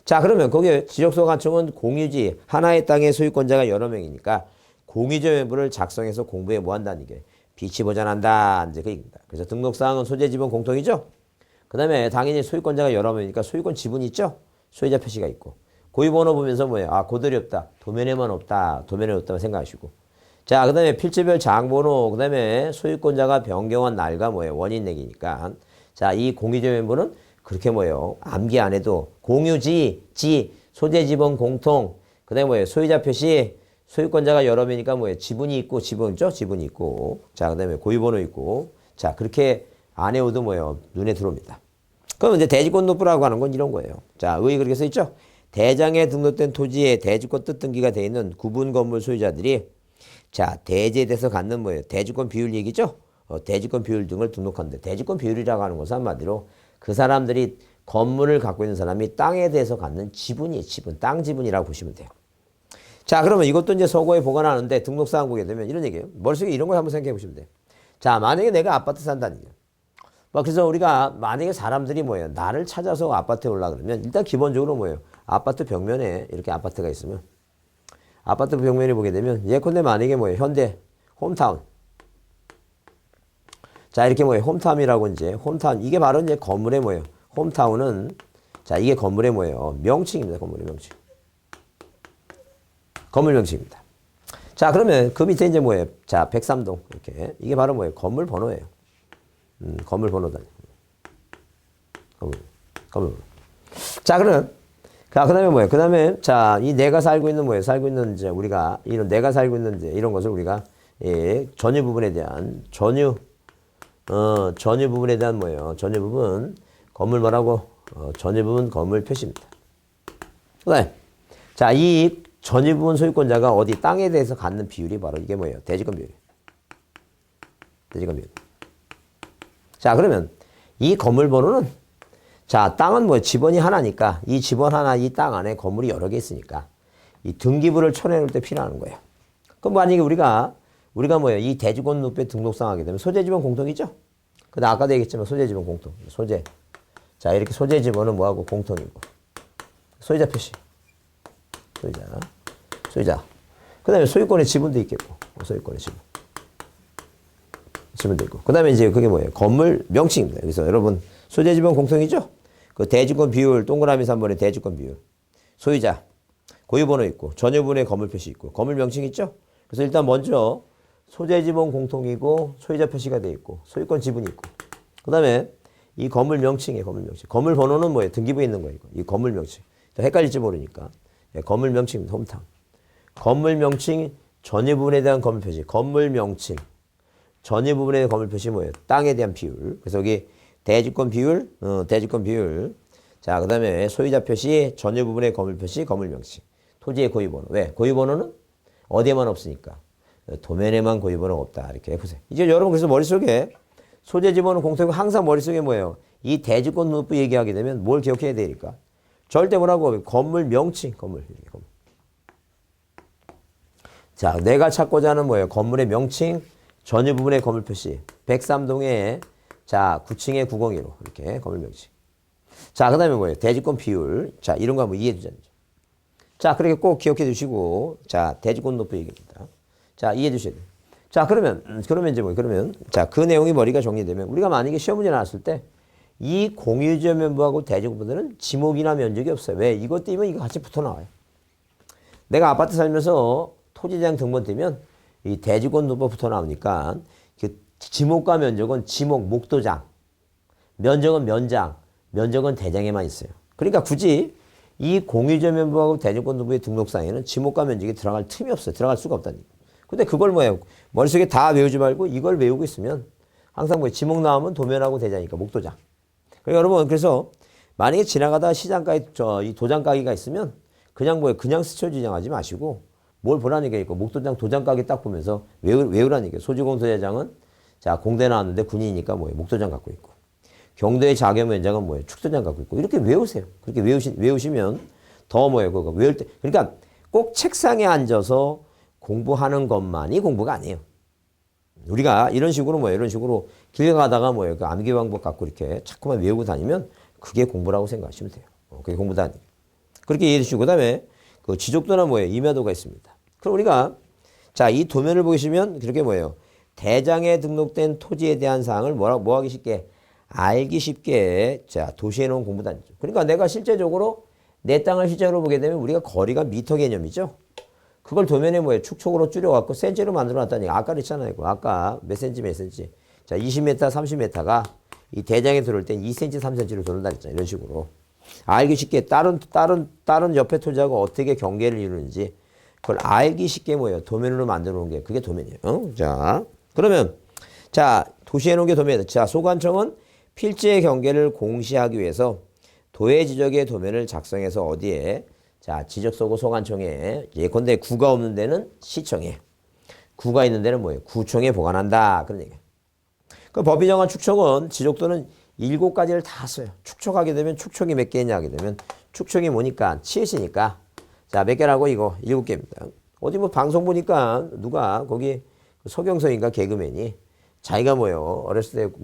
자 그러면 거기 지적소 간청은 공유지 하나의 땅의 소유권자가 여러 명이니까 공유점유부를 작성해서 공부에 뭐 한다는 게 비치 보전한다. 이제 그 얘기입니다. 그래서 등록사항은 소재 지분 공통이죠. 그 다음에 당연히 소유권자가 여러 명이니까 소유권 지분이 있죠. 소유자 표시가 있고. 고유번호 보면서 뭐예요? 아 고돌이 없다. 도면에만 없다. 도면에 없다고 생각하시고. 자 그 다음에 필지별 장번호 그 다음에 소유권자가 변경한 날과 뭐예요? 원인 내기니까. 자 이 공유점유부는 그렇게 뭐예요? 암기 안 해도 공유지, 소재 지분 공통 그 다음에 뭐예요? 소유자 표시 소유권자가 여러 명이니까 뭐예요? 지분이 있고 지분이죠? 지분이 있고 자 그 다음에 고유번호 있고 자 그렇게 안 해오도 뭐예요? 눈에 들어옵니다. 그럼 이제 대지권 등록부라고 하는 건 이런 거예요. 자 의의 그렇게 써있죠? 대장에 등록된 토지에 대지권 뜻등기가 되어 있는 구분 건물 소유자들이 자 대지에 대해서 갖는 뭐예요? 대지권 비율 얘기죠? 대지권 비율 등을 등록하는데 대지권 비율이라고 하는 것은 한마디로 그 사람들이 건물을 갖고 있는 사람이 땅에 대해서 갖는 지분이 땅 지분이라고 보시면 돼요. 자 그러면 이것도 이제 서고에 보관하는데 등록사항 보게 되면 이런 얘기예요. 머릿속에 이런 걸 한번 생각해 보시면 돼요. 자 만약에 내가 아파트 산다는 얘기예요. 그래서 우리가 만약에 사람들이 뭐예요? 나를 찾아서 아파트에 올라 그러면 일단 기본적으로 뭐예요? 아파트 벽면에 이렇게 아파트가 있으면 아파트 벽면에 보게 되면 예컨대 만약에 뭐예요? 현대 홈타운 자 이렇게 뭐예요? 홈타운이라고 이제 홈타운 이게 바로 이제 건물의 뭐예요? 홈타운은 자 이게 건물의 뭐예요? 명칭입니다. 건물의 명칭. 건물 명칭입니다. 자 그러면 그 밑에 이제 뭐예요? 자 103동 이렇게 이게 바로 뭐예요? 건물 번호예요. 건물 번호다. 건물 번호. 자 그러면 그다음에 뭐예요? 그다음에 자 이 내가 살고 있는 뭐예요? 살고 있는 이제 우리가 이런 내가 살고 있는 이제 이런 것을 우리가 전유 부분에 대한 전유 부분에 대한 뭐예요? 전유 부분 건물 뭐라고? 전유 부분 건물 표시입니다. 그다음에 자 이 전유 부분 소유권자가 어디 땅에 대해서 갖는 비율이 바로 이게 뭐예요? 대지권 비율. 대지권 비율. 자 그러면 이 건물 번호는 자, 땅은 뭐 지번이 하나니까 이 지번 하나 이 땅 안에 건물이 여러 개 있으니까 이 등기부를 쳐내놓을 때 필요한 거예요. 그럼 만약에 우리가 뭐예요? 이 대지권누부에 등록상하게 되면 소재지번 공통이죠? 근데 아까도 얘기했지만 소재지번 공통. 소재. 자, 이렇게 소재지번은 뭐하고 공통이고. 소유자 표시. 소유자. 그 다음에 소유권의 지분도 있겠고. 소유권의 지분. 지분도 있고. 그 다음에 이제 그게 뭐예요? 건물 명칭입니다. 그래서 여러분, 소재지번 공통이죠? 그 대지권 비율, 동그라미 3번의 대지권 비율. 소유자. 고유번호 있고. 전유분의 건물 표시 있고. 건물 명칭 있죠? 그래서 일단 먼저 소재지번 공통이고 소유자 표시가 돼 있고 소유권 지분이 있고 그 다음에 이 건물 명칭이에요. 건물 명칭. 건물 번호는 뭐예요? 등기부에 있는 거예요. 이 건물 명칭. 헷갈릴지 모르니까. 건물 명칭입니다. 홈탕. 건물 명칭 전유 부분에 대한 건물 표시. 건물 명칭. 전유 부분에 대한 건물 표시 뭐예요? 땅에 대한 비율. 그래서 여기 대지권 비율. 대지권 비율. 자, 그 다음에 소유자 표시, 전유 부분의 건물 표시, 건물 명칭. 토지의 고유번호. 왜? 고유번호는 어디에만 없으니까. 도면에만 고유번호가 없다. 이렇게 해보세요. 이제 여러분 그래서 머릿속에 소재지번은 공통이고 항상 머릿속에 뭐예요? 이 대지권누부 얘기하게 되면 뭘 기억해야 되니까? 절대 뭐라고? 건물 명칭. 건물. 이렇게 건물. 자, 내가 찾고자 하는 뭐예요? 건물의 명칭, 전유 부분의 건물 표시. 103동에 자 9층에 901호. 이렇게 건물 명칭. 자, 그 다음에 뭐예요? 대지권 비율. 자, 이런 거 한번 이해해 주자죠. 자, 그렇게 꼭 기억해 두시고, 자, 대지권누부 얘기입니다. 자, 이해해 주셔야 돼요. 자, 그러면 이제 자, 그 내용이 머리가 정리되면, 우리가 만약에 시험 문제 나왔을 때, 이 공유지역 면부하고 대지권부들은 지목이나 면적이 없어요. 왜? 이것 띄면 이거 같이 붙어 나와요. 내가 아파트 살면서 토지대장 등본 띄면, 이 대지권누부 붙어 나오니까, 그 지목과 면적은 지목, 목도장, 면적은 면장, 면적은 대장에만 있어요. 그러니까 굳이, 이 공유지역 면부하고 대지권누부의 등록상에는 지목과 면적이 들어갈 틈이 없어요. 들어갈 수가 없다니까. 근데 그걸 뭐예요? 머릿속에 다 외우지 말고 이걸 외우고 있으면 항상 뭐 지목 나오면 도면하고 대장이니까 목도장. 그러니까 여러분 그래서 만약에 지나가다 시장가에 이 도장 가게가 있으면 그냥 뭐예요? 그냥 스쳐 지나가지 마시고 뭘 보라는 얘기니까 목도장 도장 가게 딱 보면서 외우라는 얘기예요. 소지공소대장은 자 공대 나왔는데 군인이니까 뭐예요? 목도장 갖고 있고 경도의 자경위원장은 뭐예요? 축도장 갖고 있고 이렇게 외우세요. 그렇게 외우시면 더 뭐예요? 그거 외울 때 그러니까 꼭 책상에 앉아서 공부하는 것만이 공부가 아니에요. 우리가 이런 식으로 뭐예요? 이런 식으로 길 가다가 뭐예요? 그 암기 방법 갖고 이렇게 자꾸만 외우고 다니면 그게 공부라고 생각하시면 돼요. 그게 공부도 아니에요. 그렇게 이해해 주시고 그다음에 그 지적도나 뭐예요? 임야도가 있습니다. 그럼 우리가 자, 이 도면을 보시면 그렇게 뭐예요? 대장에 등록된 토지에 대한 사항을 뭐 하기 쉽게 알기 쉽게 자, 도시에 놓은 공부단이죠. 그러니까 내가 실제적으로 내 땅을 실제로 보게 되면 우리가 거리가 미터 개념이죠. 그걸 도면에 뭐예요? 축척으로 줄여갖고 센치로 만들어놨다니. 아까 그랬잖아요. 아까 몇 센치 몇 센치. 자, 20m, 30m가 이 대장에 들어올 땐 2cm, 3cm로 들어온다 그랬잖아요. 이런 식으로. 알기 쉽게 다른 옆에 토지하고 어떻게 경계를 이루는지 그걸 알기 쉽게 뭐예요? 도면으로 만들어 놓은 게 그게 도면이에요. 자, 그러면 자, 도시에 놓은 게 도면이다. 자, 소관청은 필지의 경계를 공시하기 위해서 도해 지적의 도면을 작성해서 어디에 자, 지적소고 소관청에 예컨대 구가 없는 데는 시청에 구가 있는 데는 뭐예요? 구청에 보관한다. 그런 얘기예요. 그 법이 정한 축척은 지적도는 7가지를 다 써요. 축척하게 되면 축척이 몇 개냐 하게 되면 축척이 뭐니까 치읓이니까 자, 몇 개라고 이거 7개입니다. 어디 뭐 방송 보니까 누가 거기 서경석인가 개그맨이 자기가 뭐예요? 어렸을 때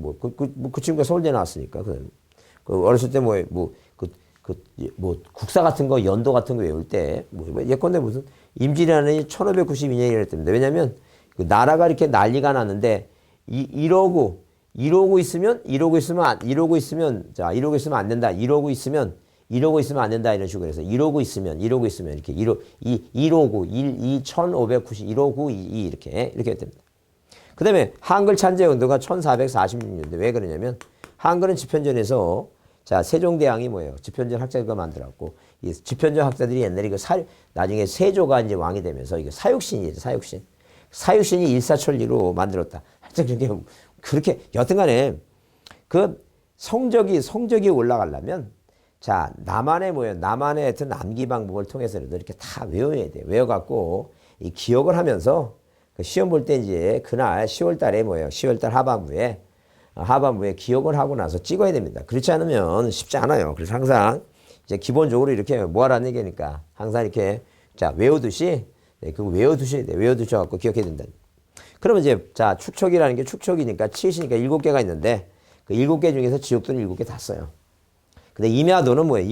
그 친구가 서울대 나왔으니까 그 어렸을 때 국사 같은 거, 연도 같은 거 외울 때, 예컨대 무슨, 임진왜란이 1592년이랬답니다. 왜냐면, 그 나라가 이렇게 난리가 났는데, 이러고 있으면 안 된다. 이러고 있으면 안 된다. 이런 식으로 해서, 이러고 있으면, 이렇게, 1590, 이렇게 됩니다. 그 다음에, 한글 찬제 연도가 1446년대. 왜 그러냐면, 한글은 집현전에서 자, 세종대왕이 뭐예요? 집현전 학자가 만들었고, 이 집현전 학자들이 옛날에 나중에 세조가 이제 왕이 되면서 이게 사육신이죠, 사육신. 사육신이 일사천리로 만들었다. 하여튼 그렇게, 여튼간에 그 성적이 올라가려면 자, 나만의 하여튼 암기 방법을 통해서라도 이렇게 다 외워야 돼요. 외워갖고 이 기억을 하면서 그 시험 볼 때 이제 그날 10월 달에 10월 달 하반부에 하반부에 기억을 하고 나서 찍어야 됩니다. 그렇지 않으면 쉽지 않아요. 그래서 항상 이제 기본적으로 이렇게 뭐 하라는 얘기니까 항상 이렇게 자, 외우듯이 네, 그거 외워두셔야 돼요. 외워두셔갖고 기억해야 된다. 그러면 이제 자, 축척이라는 게 축척이니까 치이시니까 7개가 있는데 그 7개 중에서 지옥도는 7개 다 써요. 근데 임야도는 뭐예요?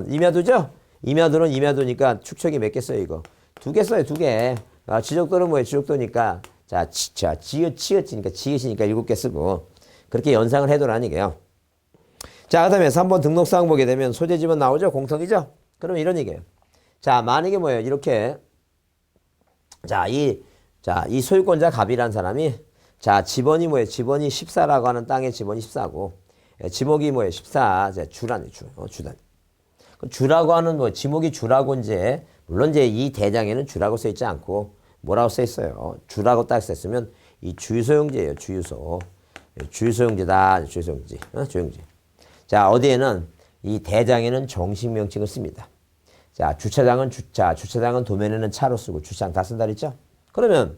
임야도죠? 임야도니까 축척이 몇 개 써요, 이거? 2개 써요, 2개. 아, 지적도는 뭐예요? 지적도니까 치읓이니까 7개 쓰고 그렇게 연상을 해도라는 얘기예요. 자, 그 다음에 3번 등록사항 보게 되면 소재지번 나오죠? 공통이죠? 그러면 이런 얘기예요. 자, 만약에 뭐예요? 이렇게 이 소유권자 갑이라는 사람이 자, 지번이 뭐예요? 지번이 14라고 하는 땅의 지번이 14고 지목이 뭐예요? 14. 주라네, 주단. 주라고 하는 뭐 지목이 주라고 이제 물론 이제 이 대장에는 주라고 써 있지 않고 뭐라고 써 있어요? 주라고 딱 썼으면 이 주유소용지예요. 주유소용지다. 주유소용지. 주용지. 자, 어디에는 이 대장에는 정식 명칭을 씁니다. 자, 주차장은 도면에는 차로 쓰고 주차장 다 쓴다 그랬죠? 그러면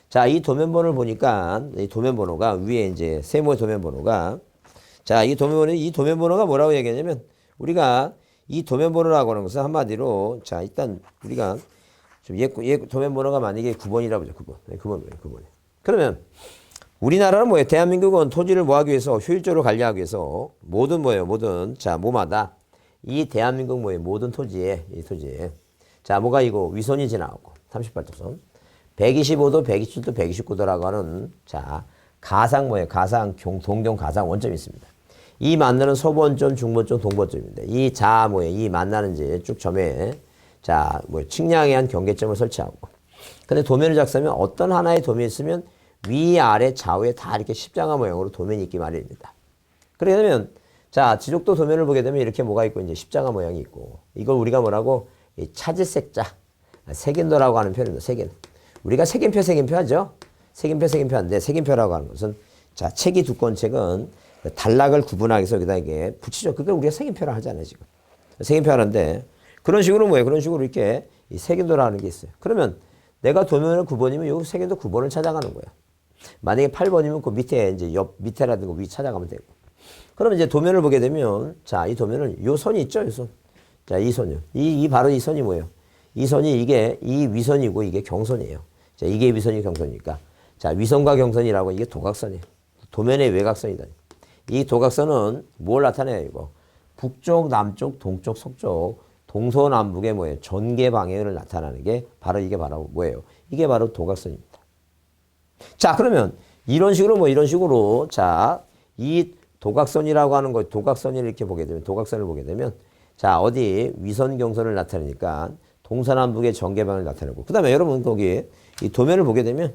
자, 이 도면번호를 보니까 이 도면번호가 위에 이제 세모의 도면번호가 자, 이 도면번호가 뭐라고 얘기하냐면 우리가 이 도면번호라고 하는 것은 한마디로 자, 일단 우리가 좀 도면번호가 만약에 9번이라고 보죠. 9번. 그러면 우리나라는 뭐예요? 대한민국은 토지를 뭐하기 위해서 효율적으로 관리하기 위해서 모든 자, 뭐마다 이 대한민국 모든 토지에 자, 뭐가 이거 위선이 지나가고 38도선 125도, 127도, 129도라고 하는 자, 동경 가상 원점이 있습니다. 이 만나는 서번점, 중번점, 동번점입니다. 이 만나는 이제 쭉 점에 자, 측량에 한 경계점을 설치하고 근데 도면을 작성하면 어떤 하나의 도면이 있으면 위, 아래, 좌우에 다 이렇게 십자가 모양으로 도면이 있기 마련입니다. 그러면 자, 지적도 도면을 보게 되면 이렇게 뭐가 있고 이제 십자가 모양이 있고 이걸 우리가 뭐라고 차지색자 색인도라고 하는 표현입니다. 색인. 우리가 색인표 하죠. 색인표인데 색인표라고 하는 것은 자, 책이 두꺼운 책은 단락을 구분하기 위해서 여기다 이게 붙이죠. 그걸 우리가 색인표라 하잖아요, 지금. 색인표 하는데 그런 식으로 그런 식으로 이렇게 이 색인도라는 게 있어요. 그러면 내가 도면을 9번이면 이 색인도 9번을 찾아가는 거야. 만약에 8번이면 그 밑에 이제 밑에라든가 위 찾아가면 되고. 그러면 이제 도면을 보게 되면 자, 이 도면은 요 선이 있죠, 요 선. 자, 이 선이요. 바로 이 선이 뭐예요? 이 선이 이 위선이고 이게 경선이에요. 자, 이게 위선이 경선이니까. 자, 위선과 경선이라고 이게 도각선이에요. 도면의 외곽선이다. 이 도각선은 뭘 나타내요, 이거? 북쪽, 남쪽, 동쪽, 서쪽, 동서남북의 뭐예요? 전개 방향을 나타나는 게 바로 이게 바로 뭐예요? 이게 바로 도각선입니다. 자, 그러면 이런 식으로 자, 이 도각선이라고 하는 거, 도각선을 보게 되면 자, 어디 위선 경선을 나타내니까 동서남북의 전개방을 나타내고 그 다음에 여러분 거기 이 도면을 보게 되면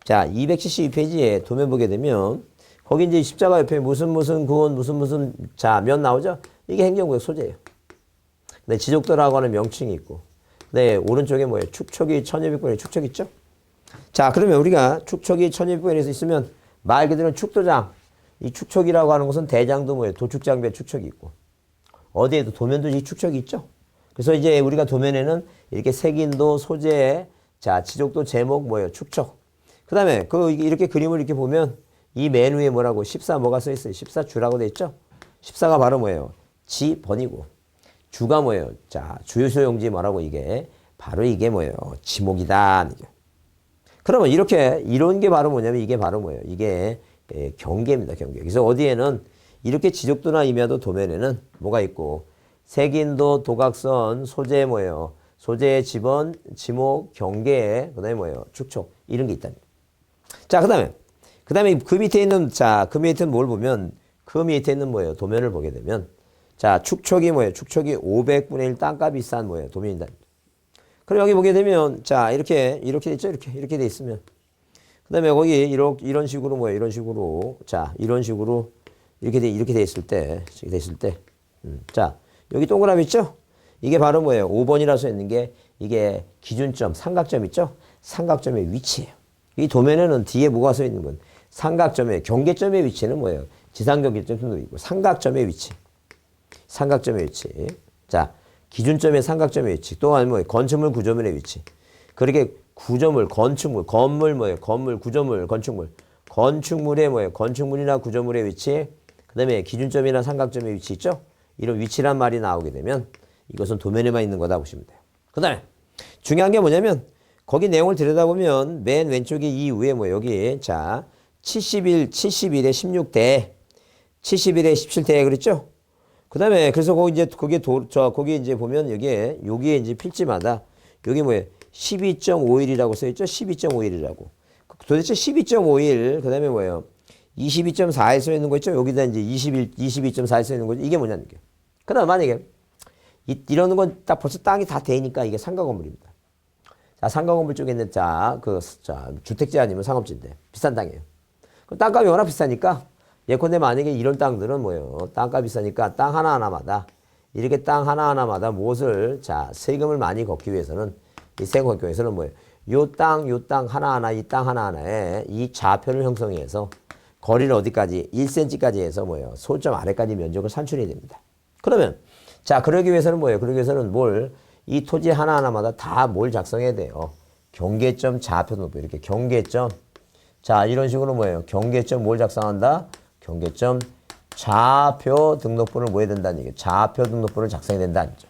자, 272페이지에 도면 보게 되면 거기 이제 십자가 옆에 무슨 구원 자, 면 나오죠? 이게 행정구역 소재예요. 근데 지적도라고 하는 명칭이 있고 네, 오른쪽에 뭐예요? 축척이 1200번의 축척 있죠? 자, 그러면 우리가 축척이 1200번에서 있으면 말 그대로 축도장 이 축척이라고 하는 것은 대장도 뭐예요? 도축장비에 축척이 있고 어디에도 도면도 이 축척이 있죠? 그래서 이제 우리가 도면에는 이렇게 색인도, 소재, 자, 지적도, 제목 뭐예요? 축척. 그 다음에 이렇게 그림을 이렇게 보면 이 맨 위에 뭐라고 14 뭐가 써 있어요? 14주라고 돼 있죠? 14가 바로 뭐예요? 지번이고 주가 뭐예요? 자, 주유소용지 뭐라고 이게 바로 이게 뭐예요? 지목이다. 그러면 이런 게 바로 뭐냐면 이게 바로 뭐예요? 이게 경계입니다. 경계. 그래서 어디에는 이렇게 지적도나 임야도 도면에는 뭐가 있고 색인도, 도각선, 소재 뭐예요? 소재의 지번, 지목, 경계, 그 다음에 뭐예요? 축척 이런 게 있다. 자, 그 다음에 그 밑에 있는 그 밑에 뭘 보면 그 밑에 있는 뭐예요? 도면을 보게 되면 자, 축척이 뭐예요? 축척이 500분의 1 땅값이 비싼 뭐예요? 도면이다. 그럼 여기 보게 되면 자, 이렇게 돼 있죠? 이렇게 돼 있으면 그 다음에 거기 이런 식으로 뭐예요? 이런 식으로 자, 이런 식으로 이렇게 돼 있을 때 자, 여기 동그라미 있죠? 이게 바로 뭐예요? 5번이라고 써 있는 게 이게 기준점, 삼각점 있죠? 삼각점의 위치예요. 이 도면에는 뒤에 뭐가 써 있는 건 삼각점의 경계점의 위치는 뭐예요? 지상경계점도 있고 삼각점의 위치. 자, 기준점의 삼각점의 위치. 또한 뭐예요? 건축물 구조물의 위치. 그렇게 구조물, 건축물, 건물 뭐예요? 건물, 구조물, 건축물. 건축물의 뭐예요? 건축물이나 구조물의 위치, 그 다음에 기준점이나 삼각점의 위치 있죠? 이런 위치란 말이 나오게 되면 이것은 도면에만 있는 거다 보시면 돼요. 그 다음에 중요한 게 뭐냐면 거기 내용을 들여다보면 맨 왼쪽에 이 위에 뭐 여기 자 71에 16대 71에 17대 그랬죠? 그 다음에 그래서 거기 이제 거기 이제 보면 여기에 이제 필지마다 여기 뭐예요? 12.51이라고 써있죠? 12.51이라고. 도대체 12.51, 그 다음에 뭐예요? 22.4에 써 있는 거 있죠? 여기다 이제 22.4에 써 있는 거죠? 이게 뭐냐는 게. 그 다음 만약에 이러는 건 딱 벌써 땅이 다 되니까 이게 상가 건물입니다. 자, 상가 건물 쪽에 있는 주택지 아니면 상업지인데 비싼 땅이에요. 그럼 땅값이 워낙 비싸니까 예컨대 만약에 이런 땅들은 뭐예요? 땅값 비싸니까 땅 하나하나마다 이렇게 땅 하나하나마다 무엇을 세금을 많이 걷기 위해서는 이 세금 걷기 위해서는 뭐예요? 요 땅 하나하나 이 땅 하나하나에 이 좌표를 형성해서 거리를 어디까지 1cm까지 해서 뭐예요? 소점 아래까지 면적을 산출해야 됩니다. 그러면 그러기 위해서는 뭐예요? 그러기 위해서는 이 토지 하나하나마다 다 뭘 작성해야 돼요? 경계점 좌표 등록부 이렇게 경계점 이런 식으로 뭐예요? 경계점 뭘 작성한다? 경계점 좌표 등록부를 뭐 해야 된다는 얘기예요? 좌표 등록부를 작성해야 된다는 얘기죠.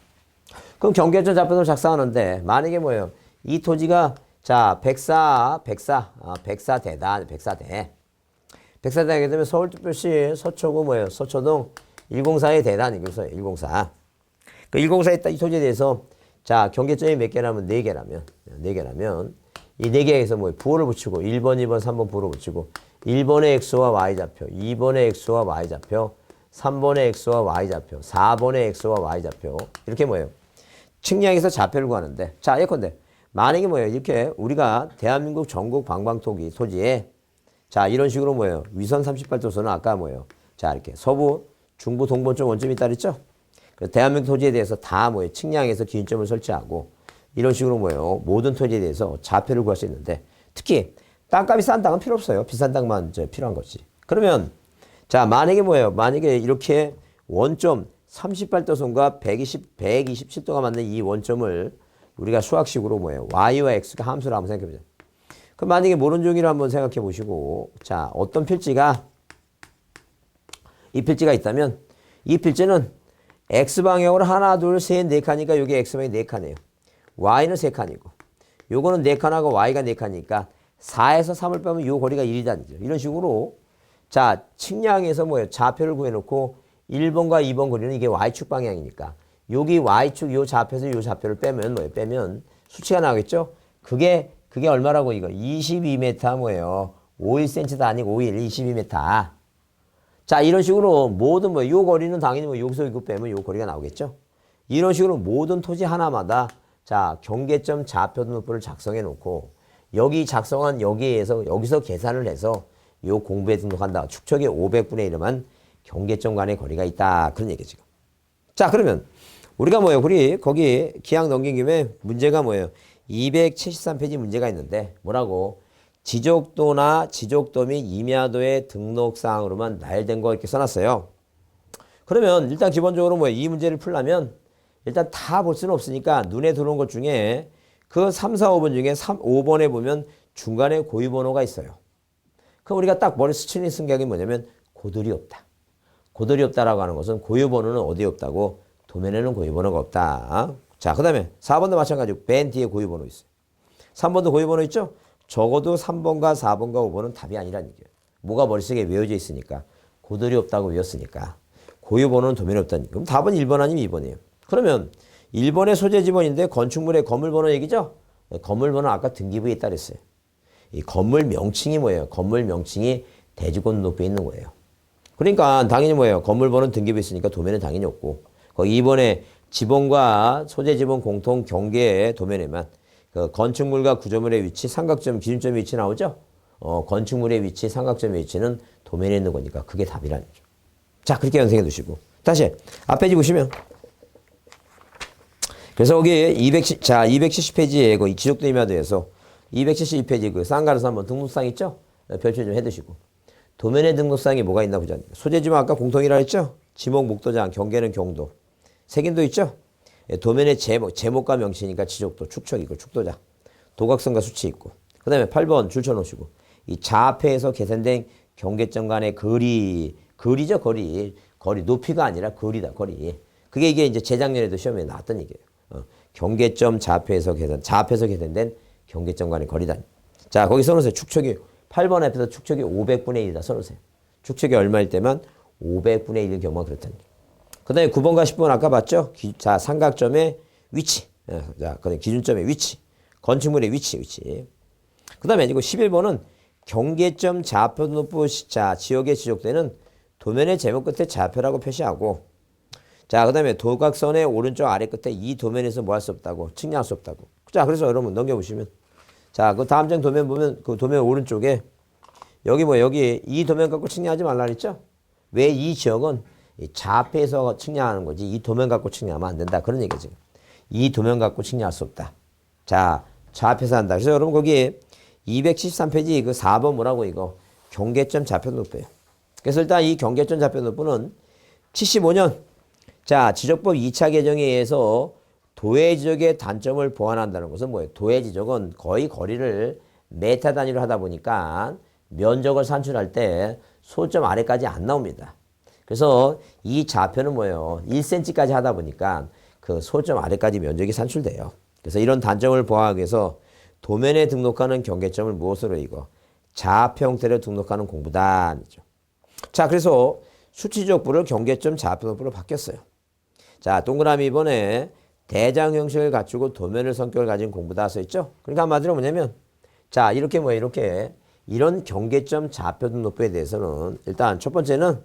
그럼 경계점 좌표 등록부를 작성하는데 만약에 뭐예요? 이 토지가 백사대다. 백사대하게 되면 서울특별시 서초구 뭐예요? 서초동 104의 대단 이거죠. 104. 그 104에 있다 이 토지에 대해서 경계점이 몇 개라면 4개라면 이 4개에서 뭐예요? 부호를 붙이고 1번, 2번, 3번 부호를 붙이고 1번의 x와 y좌표, 2번의 x와 y좌표, 3번의 x와 y좌표, 4번의 x와 y좌표 이렇게 뭐예요? 측량해서 좌표를 구하는데 예컨대 만약에 뭐예요? 이렇게 우리가 대한민국 전국 토지에 이런 식으로 뭐예요? 위선 38도선은 아까 뭐예요? 이렇게 서부, 중부, 동부 쪽 원점이 있다 그랬죠? 그래서 대한민국 토지에 대해서 다 뭐예요? 측량해서 기준점을 설치하고 이런 식으로 뭐예요? 모든 토지에 대해서 좌표를 구할 수 있는데 특히 땅값이 싼 땅은 필요 없어요. 비싼 땅만 필요한 거지. 그러면 만약에 뭐예요? 만약에 이렇게 원점 38도선과 127도가 맞는 이 원점을 우리가 수학식으로 뭐예요? y와 x가 함수를 한번 생각해 보자. 그럼 만약에 모른 종이를 한번 생각해 보시고 어떤 필지가 이 필지가 있다면 이 필지는 x방향으로 하나, 둘, 셋, 네 칸이니까 여기 x방향이 네 칸이에요. y는 세 칸이고 요거는 네 칸하고 y가 네 칸이니까 4에서 3을 빼면 요 거리가 1이다는 거죠. 이런 식으로 측량해서 뭐예요? 좌표를 구해놓고 1번과 2번 거리는 이게 y축 방향이니까 여기 y축 요 좌표에서 요 좌표를 빼면 뭐예요? 빼면 수치가 나오겠죠? 그게 얼마라고 이거? 22m 뭐예요? 51cm도 아니고 51, 22m. 이런 식으로 모든 요 거리는 당연히 여기서 이거 빼면 요 거리가 나오겠죠? 이런 식으로 모든 토지 하나마다 경계점 좌표 등록부를 작성해 놓고 여기 작성한 여기서 계산을 해서 요 공부에 등록한다. 축척의 500분의 1만 경계점 간의 거리가 있다. 그런 얘기죠. 그러면 우리가 뭐예요? 우리 거기 기약 넘긴 김에 문제가 뭐예요? 273페이지 문제가 있는데 뭐라고? 지적도나 지적도 및 임야도의 등록사항으로만 나열된 거 이렇게 써놨어요. 그러면 일단 기본적으로 뭐예요? 이 문제를 풀려면 일단 다 볼 수는 없으니까 눈에 들어온 것 중에 그 3, 4, 5번 중에 5번에 보면 중간에 고유번호가 있어요. 그럼 우리가 딱 머리 스치는 생각이 뭐냐면 고들이 없다. 고들이 없다라고 하는 것은 고유번호는 어디에 없다고? 도면에는 고유번호가 없다. 그 다음에 4번도 마찬가지고 맨 뒤에 고유번호 있어요. 3번도 고유번호 있죠? 적어도 3번과 4번과 5번은 답이 아니라는 얘기예요. 뭐가 머릿속에 외워져 있으니까. 고들이 없다고 외웠으니까. 고유번호는 도면에 없다는 얘기예요. 그럼 답은 1번 아니면 2번이에요. 그러면 1번의 소재 지번인데 건축물의 건물번호 얘기죠? 건물번호 아까 등기부에 있다 그랬어요. 이 건물 명칭이 뭐예요? 건물 명칭이 대지권 등록부에 있는 거예요. 그러니까 당연히 뭐예요? 건물번호는 등기부에 있으니까 도면은 당연히 없고 거기 2번에 지번과 소재 지번 공통 경계의 도면에만 그 건축물과 구조물의 위치, 삼각점, 기준점의 위치 나오죠? 건축물의 위치, 삼각점의 위치는 도면에 있는 거니까 그게 답이라는 거죠. 그렇게 연상해 두시고 다시 앞페이지 보시면 그래서 거기 270페이지에 그 지적도 임야도에서 272페이지 그 쌍가루서 한번 등록사항 있죠? 별표 좀 해두시고 도면의 등록사항이 뭐가 있나 보자. 소재지만 아까 공통이라 했죠? 지목, 목도장, 경계는 경도. 색인도 있죠? 도면의 제목과 명칭이니까 지적도, 축척이고 축도장. 도각선과 수치 있고. 그 다음에 8번 줄 쳐놓으시고 이 좌표에서 계산된 경계점 간의 거리죠, 거리. 거리, 높이가 아니라 거리다, 거리. 그게 이게 이제 재작년에도 시험에 나왔던 얘기예요. 경계점 좌표에서 계산된 경계점 간의 거리다. 자, 거기 써놓으세요. 축척이, 8번 앞에서 축척이 500분의 1이다 써놓으세요. 축척이 얼마일 때만 500분의 1일 경우가 그렇다는 거예요. 그 다음에 9번과 10번 아까 봤죠? 자, 삼각점의 위치. 자, 그 다음에 기준점의 위치. 건축물의 위치. 그 다음에 이거 11번은 경계점 좌표등록부 지역에 지적되는 도면의 제목 끝에 좌표라고 표시하고, 자, 그 다음에 도각선의 오른쪽 아래 끝에 이 도면에서 뭐 할 수 없다고, 측량할 수 없다고. 자, 그래서 여러분 넘겨보시면, 자, 그 다음 장 도면 보면 그 도면 오른쪽에 여기 이 도면 갖고 측량하지 말라 그랬죠? 왜 이 지역은 좌표에서 측량하는 거지 이 도면 갖고 측량하면 안 된다. 그런 얘기죠. 이 도면 갖고 측량할 수 없다. 자, 좌표에서 한다. 그래서 여러분 거기 273페이지 그 4번 뭐라고 이거 경계점 좌표등록부예요. 그래서 일단 이 경계점 좌표등록부는 75년 자, 지적법 2차 개정에 의해서 도해 지적의 단점을 보완한다는 것은 뭐예요? 도해 지적은 거의 거리를 메타 단위로 하다 보니까 면적을 산출할 때 소점 아래까지 안 나옵니다. 그래서 이 좌표는 뭐예요? 1cm까지 하다 보니까 그 소점 아래까지 면적이 산출돼요. 그래서 이런 단점을 보완하기 위해서 도면에 등록하는 경계점을 무엇으로 이거? 좌표 형태로 등록하는 공부다. 자, 그래서 수치지역부를 경계점 좌표등록부로 바뀌었어요. 자, 동그라미 2번에 대장 형식을 갖추고 도면을 성격을 가진 공부다 써있죠? 그러니까 한마디로 뭐냐면, 자, 이렇게 이렇게 이런 경계점 좌표등록부에 대해서는 일단 첫 번째는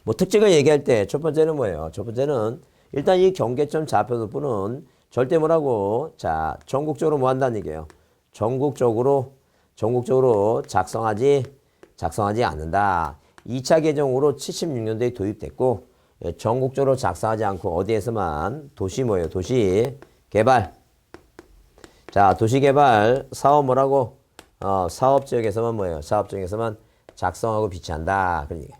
뭐 특징을 얘기할 때 첫 번째는 뭐예요? 첫 번째는 일단 이 경계점 좌표등록부는 절대 뭐라고? 자, 전국적으로 뭐 한다는 얘기예요? 전국적으로 작성하지 않는다. 2차 개정으로 76년도에 도입됐고 전국적으로 작성하지 않고 어디에서만 도시 뭐예요? 도시 개발. 자, 도시 개발 사업 뭐라고? 사업 지역에서만 뭐예요? 사업 지역에서만 작성하고 비치한다. 그런 얘기.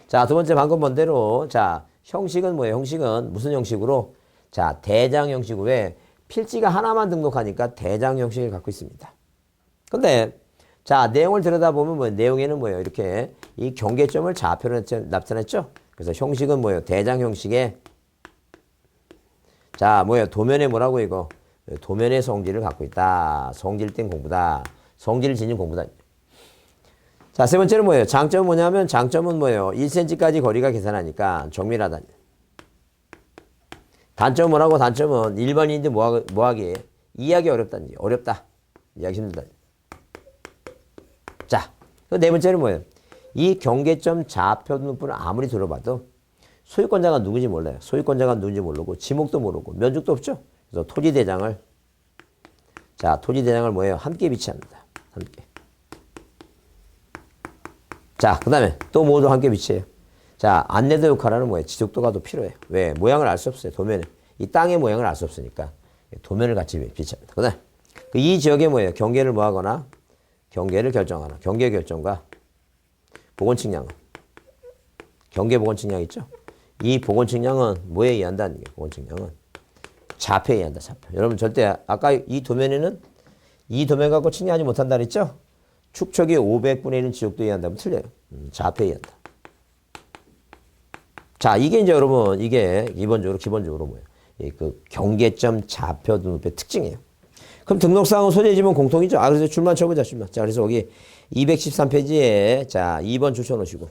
자, 두 번째 방금 본 대로 자, 형식은 뭐예요? 형식은 무슨 형식으로? 자, 대장 형식으로 왜 필지가 하나만 등록하니까 대장 형식을 갖고 있습니다. 근데 자, 내용을 들여다보면 뭐예요? 내용에는 뭐예요? 이렇게 이 경계점을 좌표로 나타냈죠? 그래서 형식은 뭐예요? 대장 형식에 자, 뭐예요? 도면에 뭐라고 이거? 도면의 성질을 갖고 있다. 성질된 공부다. 성질을 지닌 공부다. 자, 세 번째는 뭐예요? 장점은 뭐냐면 장점은 뭐예요? 1cm까지 거리가 계산하니까 정밀하다. 단점은 뭐라고? 단점은 일반인인데 뭐하기? 이해하기 어렵다는 어렵다. 이해하기 힘들다. 자, 네 번째는 뭐예요? 이 경계점 좌표등록부를 아무리 들어봐도 소유권자가 누군지 몰라요. 소유권자가 누군지 모르고 지목도 모르고 면적도 없죠. 그래서 토지대장을 뭐예요? 함께 비치합니다. 함께. 자, 그 다음에 또 모두 함께 비치해요. 자, 안내도 역할하는 뭐예요? 지적도가 더 필요해요. 왜? 모양을 알 수 없어요. 도면을. 이 땅의 모양을 알 수 없으니까 도면을 같이 비치합니다. 그 다음에 이 지역에 뭐예요? 경계를 뭐 하거나 경계를 결정하나. 경계 결정과 보건 측량은. 경계 보건 측량 있죠? 이 보건 측량은 뭐에 의한다는 게 보건 측량은 좌표에 의한다. 좌표. 여러분 절대 아까 이 도면에는 이 도면 갖고 측량하지 못한다 그랬죠? 축척이 500분의 1은 지역도에 의한다면 틀려요. 좌표에 의한다. 자, 이게 이제 여러분 이게 기본적으로 뭐예요? 그 경계점 좌표 등록의 특징이에요. 그럼 등록사항은 소재 지문 공통이죠? 아, 그래서 줄만 쳐보자, 줄만. 자, 그래서 여기 213페이지에 자, 2번 줄 쳐놓으시고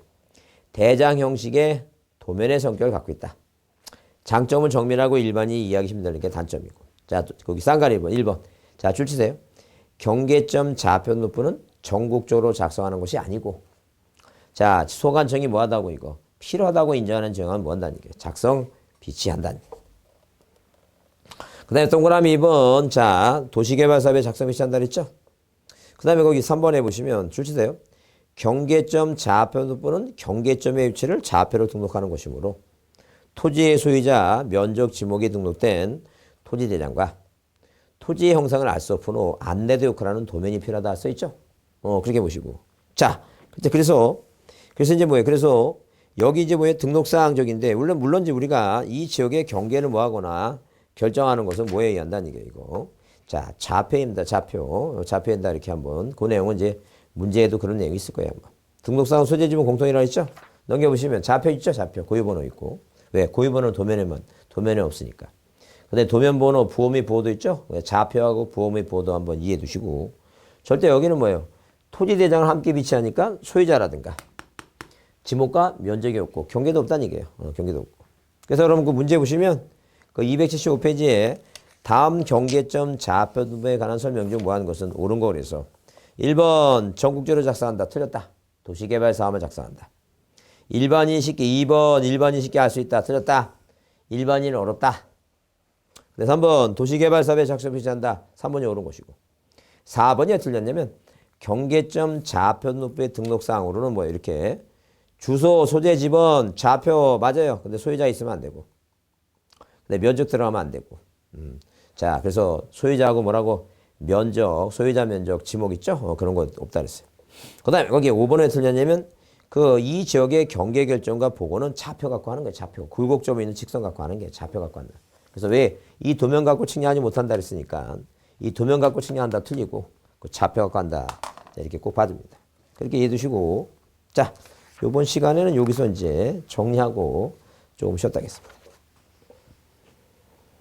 대장 형식의 도면의 성격을 갖고 있다. 장점은 정밀하고 일반이 이해하기 힘든 게 단점이고. 자, 거기 쌍가리 1번. 자, 줄 치세요. 경계점 좌표 등록부는 전국적으로 작성하는 것이 아니고, 자, 소관청이 뭐하다고 이거 필요하다고 인정하는 정황은 뭐 한다는 게 작성 비치한다는. 그 다음에 동그라미 2번. 자, 도시개발사업에 작성 비치한다 그랬죠? 그 다음에 거기 3번에 보시면 줄 치세요. 경계점 좌표 등록부는 경계점의 위치를 좌표로 등록하는 것이므로 토지의 소유자 면적 지목에 등록된 토지대장과 토지의 형상을 알 수 없으므로 안내도 역할하는 도면이 필요하다 써있죠? 그렇게 보시고. 자, 그래서 이제 뭐예요? 그래서 여기 이제 뭐예요? 등록사항적인데, 물론 이제 우리가 이 지역의 경계를 뭐 하거나 결정하는 것은 뭐에 의한다는 얘기예요, 이거. 자, 좌표입니다. 좌표. 좌표입니다. 이렇게 한번. 그 내용은 이제 문제에도 그런 내용이 있을 거예요. 아마. 등록상 소재지문 공통이라고 했죠? 넘겨보시면 좌표 있죠? 좌표. 고유번호 있고. 왜? 고유번호는 도면에 없으니까. 근데 도면번호, 부호 및 보호도 있죠? 좌표하고 부호 및 보호도 한번 이해해 두시고. 절대 여기는 뭐예요? 토지 대장을 함께 비치하니까 소유자라든가 지목과 면적이 없고 경계도 없다는 얘기예요. 경계도 없고. 그래서 여러분 그 문제 보시면 그 275페이지에 다음 경계점 좌표에 관한 설명 중 뭐 하는 것은 옳은 거 그래서 1번 전국제로 작성한다. 틀렸다. 도시개발 사업을 작성한다. 일반인 쉽게 2번 일반인 쉽게 할 수 있다. 틀렸다. 일반인은 어렵다. 그래서 3번 도시개발 사업에 작성 비치한다. 3번이 옳은 것이고 4번이 왜 틀렸냐면 경계점 좌표누부의 등록사항으로는 뭐 이렇게 주소, 소재, 지번, 좌표 맞아요. 근데 소유자 있으면 안 되고 근데 면적 들어가면 안 되고 자 그래서 소유자하고 뭐라고 면적, 소유자 면적, 지목 있죠? 그런 거 없다 그랬어요. 그 다음에 거기에 5번에 틀렸냐면 그 이 지역의 경계 결정과 보고는 좌표 갖고 하는 거예요. 좌표. 굴곡점에 있는 직선 갖고 하는 게 좌표 갖고 한다. 그래서 왜 이 도면 갖고 측량하지 못한다 그랬으니까 이 도면 갖고 측량한다 틀리고 그 좌표 갖고 한다. 자, 이렇게 꼭 받습니다. 그렇게 이해해 두시고 자, 요번 시간에는 여기서 이제 정리하고 조금 쉬었다 하겠습니다.